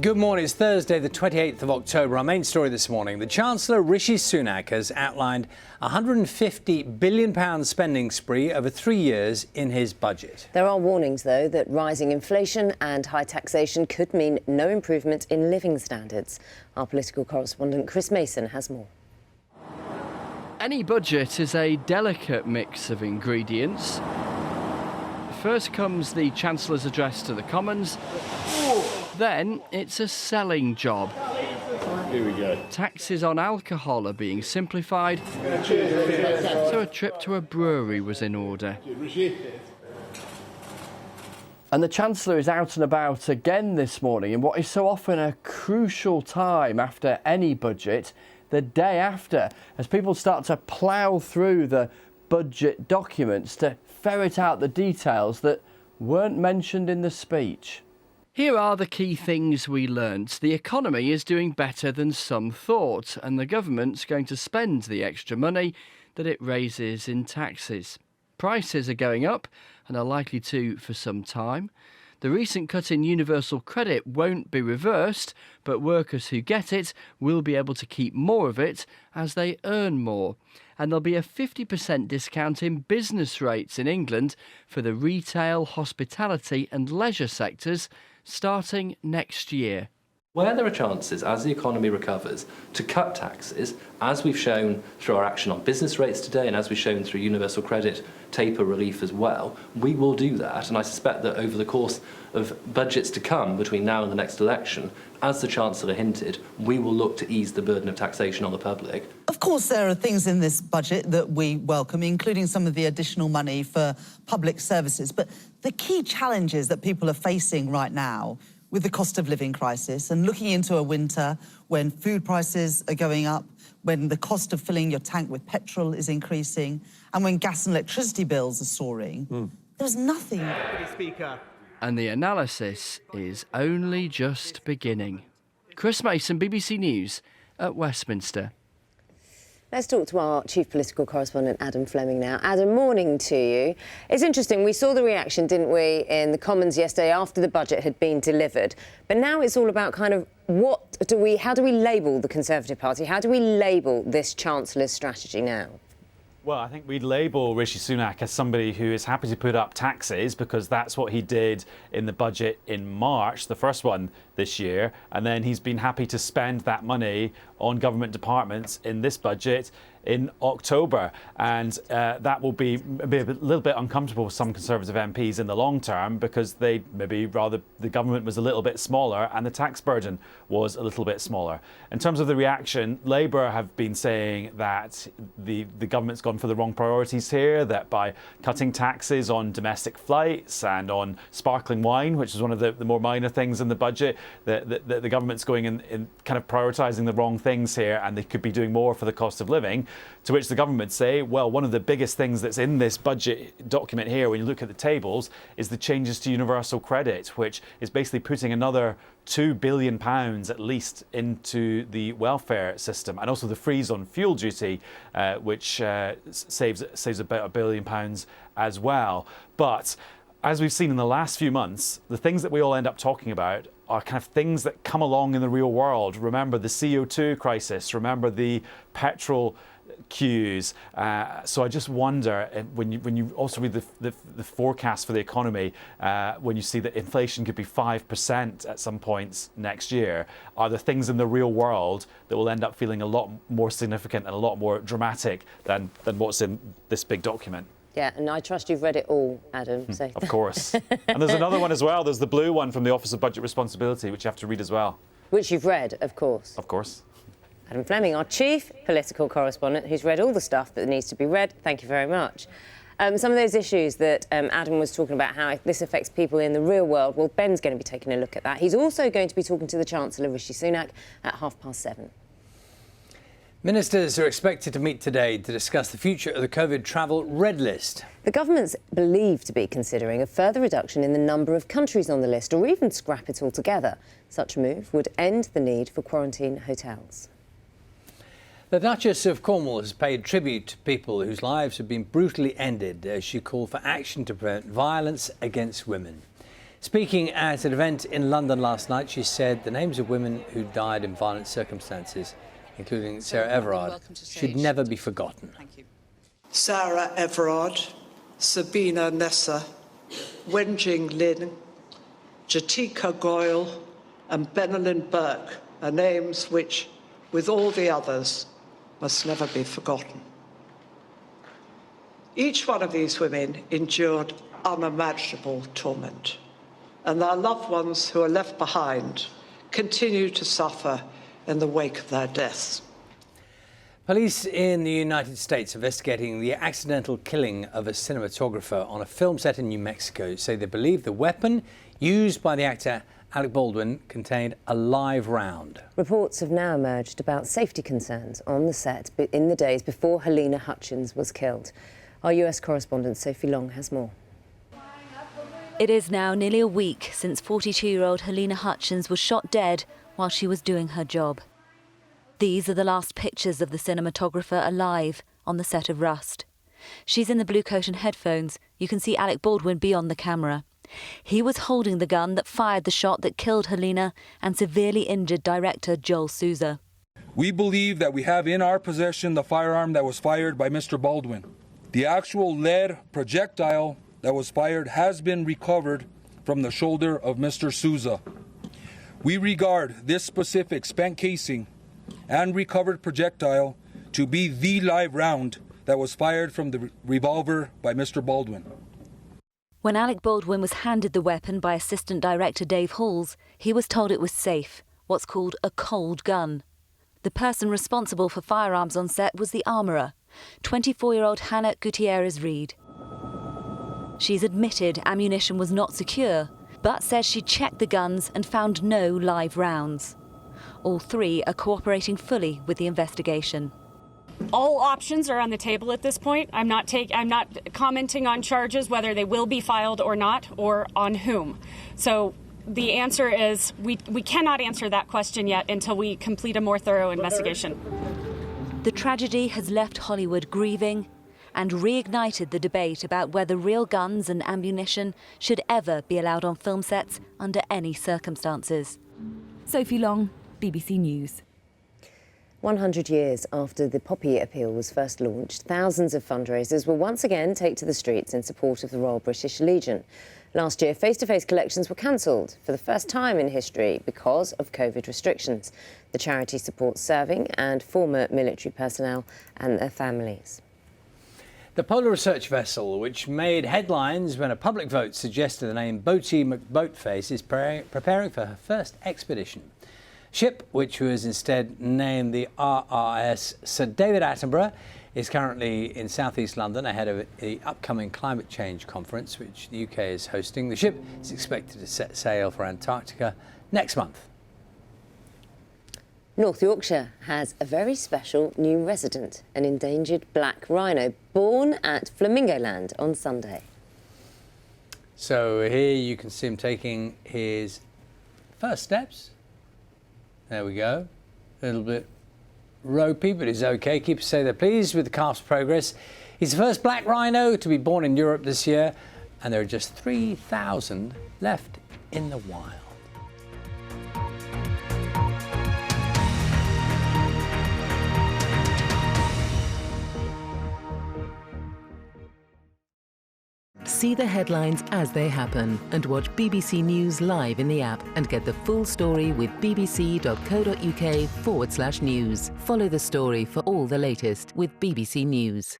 Good morning. It's Thursday, the 28th of October. Our main story this morning. The Chancellor, Rishi Sunak, has outlined a £150 billion spending spree over 3 years in his budget. There are warnings, though, that rising inflation and high taxation could mean no improvement in living standards. Our political correspondent Chris Mason has more. Any budget is a delicate mix of ingredients. First comes the Chancellor's address to the Commons. Then it's a selling job. Here we go. Taxes on alcohol are being simplified, so a trip to a brewery was in order. And the Chancellor is out and about again this morning in what is so often a crucial time after any budget, the day after, as people start to plough through the budget documents to ferret out the details that weren't mentioned in the speech. Here are the key things we learnt. The economy is doing better than some thought, and the government's going to spend the extra money that it raises in taxes. Prices are going up and are likely to for some time. The recent cut in universal credit won't be reversed, but workers who get it will be able to keep more of it as they earn more. And there'll be a 50% discount in business rates in England for the retail, hospitality and leisure sectors starting next year. Where there are chances, as the economy recovers, to cut taxes, as we've shown through our action on business rates today and as we've shown through universal credit taper relief as well, we will do that. And I suspect that over the course of budgets to come between now and the next election, as the Chancellor hinted, we will look to ease the burden of taxation on the public. Of course, there are things in this budget that we welcome, including some of the additional money for public services. But the key challenges that people are facing right now with the cost of living crisis and looking into a winter when food prices are going up, when the cost of filling your tank with petrol is increasing, and when gas and electricity bills are soaring, there's nothing. And the analysis is only just beginning. Chris Mason, BBC News at Westminster. Let's talk to our chief political correspondent, Adam Fleming, now. Adam, morning to you. It's interesting, we saw the reaction, didn't we, in the Commons yesterday after the budget had been delivered. But now it's all about kind of how do we label the Conservative Party? How do we label this Chancellor's strategy now? Well, I think we'd label Rishi Sunak as somebody who is happy to put up taxes because that's what he did in the budget in March, the first one this year. And then he's been happy to spend that money on government departments in this budget in October. And that will be a little bit uncomfortable for some Conservative MPs in the long term because they maybe rather the government was a little bit smaller and the tax burden was a little bit smaller. In terms of the reaction, Labour have been saying that the government's gone for the wrong priorities here, that by cutting taxes on domestic flights and on sparkling wine, which is one of the more minor things in the budget, that the government's going in kind of prioritising the wrong things here and they could be doing more for the cost of living. To which the government say, well, one of the biggest things that's in this budget document here, when you look at the tables, is the changes to universal credit, which is basically putting another £2 billion at least into the welfare system, and also the freeze on fuel duty, which saves about £1 billion as well. But as we've seen in the last few months, the things that we all end up talking about are kind of things that come along in the real world. Remember the CO2 crisis, remember the petrol queues. So I just wonder, when you also read the forecast for the economy, when you see that inflation could be 5% at some points next year, are there things in the real world that will end up feeling a lot more significant and a lot more dramatic than what's in this big document? Yeah, and I trust you've read it all, Adam. So. Of course. And there's another one as well. There's the blue one from the Office of Budget Responsibility, which you have to read as well. Which you've read, of course. Of course. Adam Fleming, our chief political correspondent, who's read all the stuff that needs to be read. Thank you very much. Some of those issues that Adam was talking about, how this affects people in the real world, well, Ben's going to be taking a look at that. He's also going to be talking to the Chancellor, Rishi Sunak, at 7:30. Ministers are expected to meet today to discuss the future of the COVID travel red list. The government's believed to be considering a further reduction in the number of countries on the list, or even scrap it altogether. Such a move would end the need for quarantine hotels. The Duchess of Cornwall has paid tribute to people whose lives have been brutally ended as she called for action to prevent violence against women. Speaking at an event in London last night, she said the names of women who died in violent circumstances, including Sarah Everard, should never be forgotten. Thank you. Sarah Everard, Sabina Nessa, Wenjing Lin, Jatika Goyle and Benelin Burke are names which, with all the others, must never be forgotten. Each one of these women endured unimaginable torment, and their loved ones who are left behind continue to suffer in the wake of their deaths. Police in the United States investigating the accidental killing of a cinematographer on a film set in New Mexico say they believe the weapon used by the actor Alec Baldwin contained a live round. Reports have now emerged about safety concerns on the set in the days before Helena Hutchins was killed. Our US correspondent Sophie Long has more. It is now nearly a week since 42-year-old Helena Hutchins was shot dead while she was doing her job. These are the last pictures of the cinematographer alive on the set of Rust. She's in the blue coat and headphones. You can see Alec Baldwin beyond the camera. He was holding the gun that fired the shot that killed Helena and severely injured director Joel Souza. We believe that we have in our possession the firearm that was fired by Mr. Baldwin. The actual lead projectile that was fired has been recovered from the shoulder of Mr. Souza. We regard this specific spent casing and recovered projectile to be the live round that was fired from the revolver by Mr. Baldwin. When Alec Baldwin was handed the weapon by assistant director Dave Halls, he was told it was safe, what's called a cold gun. The person responsible for firearms on set was the armourer, 24-year-old Hannah Gutierrez-Reed. She's admitted ammunition was not secure, but says she checked the guns and found no live rounds. All three are cooperating fully with the investigation. All options are on the table at this point. I'm not commenting on charges, whether they will be filed or not, or on whom. So the answer is we cannot answer that question yet until we complete a more thorough investigation. The tragedy has left Hollywood grieving and reignited the debate about whether real guns and ammunition should ever be allowed on film sets under any circumstances. Sophie Long, BBC News. 100 years after the Poppy appeal was first launched, thousands of fundraisers will once again take to the streets in support of the Royal British Legion. Last year, face-to-face collections were cancelled for the first time in history because of COVID restrictions. The charity supports serving and former military personnel and their families. The polar research vessel, which made headlines when a public vote suggested the name Boaty McBoatface, is preparing for her first expedition. Ship, which was instead named the RRS Sir David Attenborough, is currently in southeast London ahead of the upcoming climate change conference, which the UK is hosting. The ship is expected to set sail for Antarctica next month. North Yorkshire has a very special new resident, an endangered black rhino born at Flamingoland on Sunday. So here you can see him taking his first steps. There we go. A little bit ropey, but he's okay. Keepers say they're pleased with the calf's progress. He's the first black rhino to be born in Europe this year, and there are just 3,000 left in the wild. See the headlines as they happen and watch BBC News live in the app and get the full story with bbc.co.uk/news. Follow the story for all the latest with BBC News.